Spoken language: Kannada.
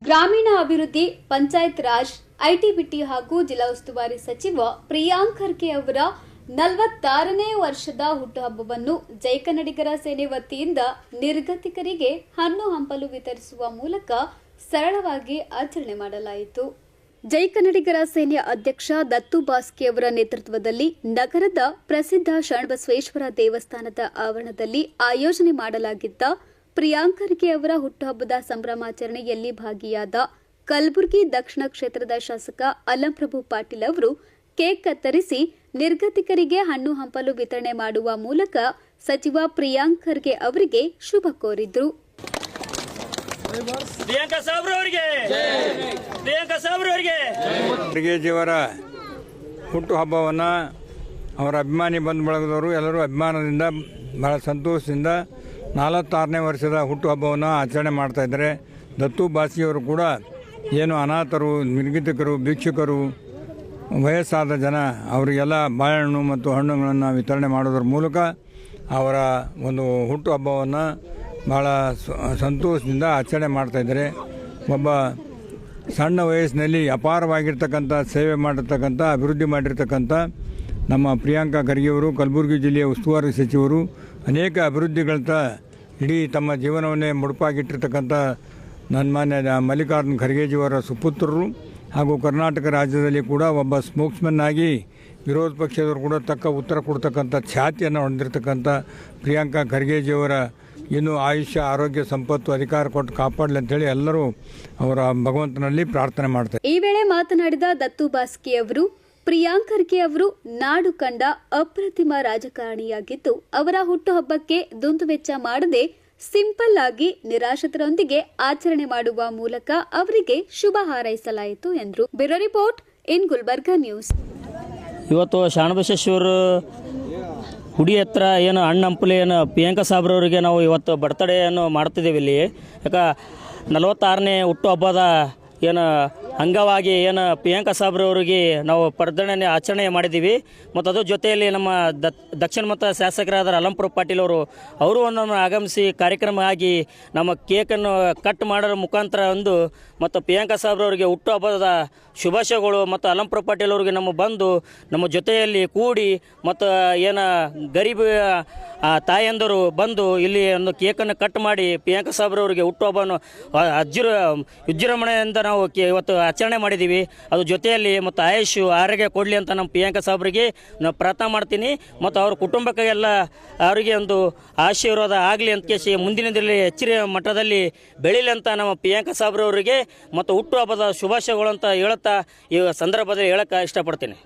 ಗ್ರಾಮೀಣ ಅಭಿವೃದ್ಧಿ, ಪಂಚಾಯತ್ ರಾಜ್, ಐಟಿ ಬಿಟಿ ಹಾಗೂ ಜಿಲ್ಲಾ ಉಸ್ತುವಾರಿ ಸಚಿವ ಪ್ರಿಯಾಂಕ್ ಖರ್ಗೆ ಅವರ 46ನೇ ವರ್ಷದ ಹುಟ್ಟುಹಬ್ಬವನ್ನು ಜೈ ಕನ್ನಡಿಗರ ಸೇನೆ ವತಿಯಿಂದ ನಿರ್ಗತಿಕರಿಗೆ ಹಣ್ಣು ಹಂಪಲು ವಿತರಿಸುವ ಮೂಲಕ ಸರಳವಾಗಿ ಆಚರಣೆ ಮಾಡಲಾಯಿತು. ಜೈ ಕನ್ನಡಿಗರ ಸೇನೆಯ ಅಧ್ಯಕ್ಷ ದತ್ತು ಬಾಸ್ಕಿ ಅವರ ನೇತೃತ್ವದಲ್ಲಿ ನಗರದ ಪ್ರಸಿದ್ಧ ಶರಣಬಸವೇಶ್ವರ ದೇವಸ್ಥಾನದ ಆವರಣದಲ್ಲಿ ಆಯೋಜನೆ ಮಾಡಲಾಗಿದ್ದ ಪ್ರಿಯಾಂಕ್ ಖರ್ಗೆ ಅವರ ಹುಟ್ಟುಹಬ್ಬದ ಸಂಭ್ರಮಾಚರಣೆಯಲ್ಲಿ ಭಾಗಿಯಾದ ಕಲಬುರಗಿ ದಕ್ಷಿಣ ಕ್ಷೇತ್ರದ ಶಾಸಕ ಅಲ್ಲಂಪ್ರಭು ಪಾಟೀಲ್ ಅವರು ಕೇಕ್ ಕತ್ತರಿಸಿ ನಿರ್ಗತಿಕರಿಗೆ ಹಣ್ಣು ಹಂಪಲು ವಿತರಣೆ ಮಾಡುವ ಮೂಲಕ ಸಚಿವ ಪ್ರಿಯಾಂಕ್ ಖರ್ಗೆ ಅವರಿಗೆ ಶುಭ ಕೋರಿದ್ರು. ಖರ್ಗೆಜಿಯವರ ಹುಟ್ಟುಹಬ್ಬವನ್ನು ಅವರ ಅಭಿಮಾನಿ ಬಂಧು ಬಳಗದವರು ಎಲ್ಲರೂ ಅಭಿಮಾನದಿಂದ ಬಹಳ ಸಂತೋಷದಿಂದ 46ನೇ ವರ್ಷದ ಹುಟ್ಟುಹಬ್ಬವನ್ನು ಆಚರಣೆ ಮಾಡ್ತಾಯಿದ್ದಾರೆ. ದತ್ತು ಬಾಸಿಯವರು ಕೂಡ ಏನು ಅನಾಥರು, ನಿರ್ಗತಿಕರು, ಭಿಕ್ಷುಕರು, ವಯಸ್ಸಾದ ಜನ ಅವರಿಗೆಲ್ಲ ಬಾಳೆಹಣ್ಣು ಮತ್ತು ಹಣ್ಣುಗಳನ್ನು ವಿತರಣೆ ಮಾಡೋದ್ರ ಮೂಲಕ ಅವರ ಒಂದು ಹುಟ್ಟುಹಬ್ಬವನ್ನು ಭಾಳ ಸಂತೋಷದಿಂದ ಆಚರಣೆ ಮಾಡ್ತಾಯಿದ್ದಾರೆ. ಒಬ್ಬ ಸಣ್ಣ ವಯಸ್ಸಿನಲ್ಲಿ ಅಪಾರವಾಗಿರ್ತಕ್ಕಂಥ ಸೇವೆ ಮಾಡಿರ್ತಕ್ಕಂಥ, ಅಭಿವೃದ್ಧಿ ಮಾಡಿರ್ತಕ್ಕಂಥ ನಮ್ಮ ಪ್ರಿಯಾಂಕ ಖರ್ಗೆಯವರು ಕಲಬುರಗಿ ಜಿಲ್ಲೆಯ ಉಸ್ತುವಾರಿ ಸಚಿವರು ಅನೇಕ ಅಭಿವೃದ್ಧಿಗಳಂತ ಇಡೀ ತಮ್ಮ ಜೀವನವನ್ನೇ ಮುಡುಪಾಗಿಟ್ಟಿರ್ತಕ್ಕಂಥ ಮಾನ್ಯ ಮಲ್ಲಿಕಾರ್ಜುನ ಖರ್ಗೆಜಿಯವರ ಸುಪುತ್ರರು ಹಾಗೂ ಕರ್ನಾಟಕ ರಾಜ್ಯದಲ್ಲಿ ಕೂಡ ಒಬ್ಬ ಸ್ಪೋಕ್ಸ್ಮನ್ ಆಗಿ ವಿರೋಧ ಪಕ್ಷದವರು ಕೂಡ ತಕ್ಕ ಉತ್ತರ ಕೊಡ್ತಕ್ಕಂಥ ಖ್ಯಾತಿಯನ್ನು ಹೊಂದಿರತಕ್ಕಂಥ ಪ್ರಿಯಾಂಕ ಖರ್ಗೆಜಿಯವರ ಇನ್ನೂ ಆಯುಷ್ಯ, ಆರೋಗ್ಯ, ಸಂಪತ್ತು, ಅಧಿಕಾರ ಕೊಟ್ಟು ಕಾಪಾಡಲಿ ಅಂತೇಳಿ ಎಲ್ಲರೂ ಅವರ ಭಗವಂತನಲ್ಲಿ ಪ್ರಾರ್ಥನೆ ಮಾಡ್ತಾರೆ. ಈ ವೇಳೆ ಮಾತನಾಡಿದ ದತ್ತು ಬಾಸ್ಕಿ ಅವರು, ಪ್ರಿಯಾಂಕ್ ಖರ್ಗೆ ಅವರು ನಾಡು ಕಂಡ ಅಪ್ರತಿಮ ರಾಜಕಾರಣಿಯಾಗಿದ್ದು, ಅವರ ಹುಟ್ಟುಹಬ್ಬಕ್ಕೆ ದುಂದುವೆಚ್ಚ ಮಾಡದೆ ಸಿಂಪಲ್ ಆಗಿ ನಿರಾಶ್ರಿತರೊಂದಿಗೆ ಆಚರಣೆ ಮಾಡುವ ಮೂಲಕ ಅವರಿಗೆ ಶುಭ ಹಾರೈಸಲಾಯಿತು ಎಂದರು. Bureau report in Gulbarga news. ಇವತ್ತು ಶರಣಬಸವೇಶ್ವರ ಗುಡಿ ಹತ್ರ ಏನು ಹಣ್ಣಂಪಲೆ ಏನು ಪ್ರಿಯಾಂಕ ಸಾಬ್ರವರಿಗೆ ನಾವು ಇವತ್ತು ಬರ್ತಡೇಯನ್ನು ಮಾಡ್ತಿದ್ದೀವಿ. ಇಲ್ಲಿ ಯಾಕೆ 46ನೇ ಹುಟ್ಟುಹಬ್ಬದ ಏನು ಅಂಗವಾಗಿ ಏನು ಪ್ರಿಯಾಂಕ ಸಾಬ್ರವರಿಗೆ ನಾವು ಬರ್ತ್ಡೇ ಆಚರಣೆ ಮಾಡಿದ್ದೀವಿ. ಮತ್ತು ಅದ್ರ ಜೊತೆಯಲ್ಲಿ ನಮ್ಮ ದಕ್ಷಿಣ ಮತ ಶಾಸಕರಾದ ಅಲ್ಲಂಪ್ರಭು ಪಾಟೀಲ್ ಅವರು ಒಂದನ್ನು ಆಗಮಿಸಿ ಕಾರ್ಯಕ್ರಮ ಆಗಿ ನಮ್ಮ ಕೇಕನ್ನು ಕಟ್ ಮಾಡೋದ್ರ ಮುಖಾಂತರ ಒಂದು ಮತ್ತು ಪ್ರಿಯಾಂಕ ಸಾಬ್ರವರಿಗೆ ಹುಟ್ಟುಹಬ್ಬದ ಶುಭಾಶಯಗಳು ಮತ್ತು ಅಲ್ಲಂಪ್ರಭು ಪಾಟೀಲ್ ಅವರಿಗೆ ನಮ್ಮ ಜೊತೆಯಲ್ಲಿ ಕೂಡಿ ಮತ್ತು ಏನು ಗರೀಬ್ ತಾಯಂದರು ಬಂದು ಇಲ್ಲಿ ಒಂದು ಕೇಕನ್ನು ಕಟ್ ಮಾಡಿ ಪ್ರಿಯಾಂಕ ಸಾಬ್ರವರಿಗೆ ಹುಟ್ಟುಹಬ್ಬವನ್ನು ವಿಜೃಂಭಣೆಯಿಂದ ನಾವು ಇವತ್ತು ಆಚರಣೆ ಮಾಡಿದ್ದೀವಿ. ಅದ್ರ ಜೊತೆಯಲ್ಲಿ ಮತ್ತು ಆಯುಷು ಆರೋಗ್ಯ ಕೊಡಲಿ ಅಂತ ನಮ್ಮ ಪ್ರಿಯಾಂಕ ಸಾಬ್ರಿಗೆ ನಾವು ಪ್ರಾರ್ಥನೆ ಮಾಡ್ತೀನಿ. ಮತ್ತು ಅವ್ರ ಕುಟುಂಬಕ್ಕೆಲ್ಲ ಅವರಿಗೆ ಒಂದು ಆಶೀರ್ವಾದ ಆಗಲಿ ಅಂತ ಕೇಸಿ ಮುಂದಿನದಲ್ಲಿ ಹೆಚ್ಚಿನ ಮಟ್ಟದಲ್ಲಿ ಬೆಳೀಲಿ ಅಂತ ನಮ್ಮ ಪ್ರಿಯಾಂಕ ಸಾಬ್ರವರಿಗೆ ಮತ್ತು ಹುಟ್ಟುಹಬ್ಬದ ಶುಭಾಶಯಗಳು ಅಂತ ಹೇಳುತ್ತಾ ಈ ಸಂದರ್ಭದಲ್ಲಿ ಹೇಳಕ್ಕೆ ಇಷ್ಟಪಡ್ತೀನಿ.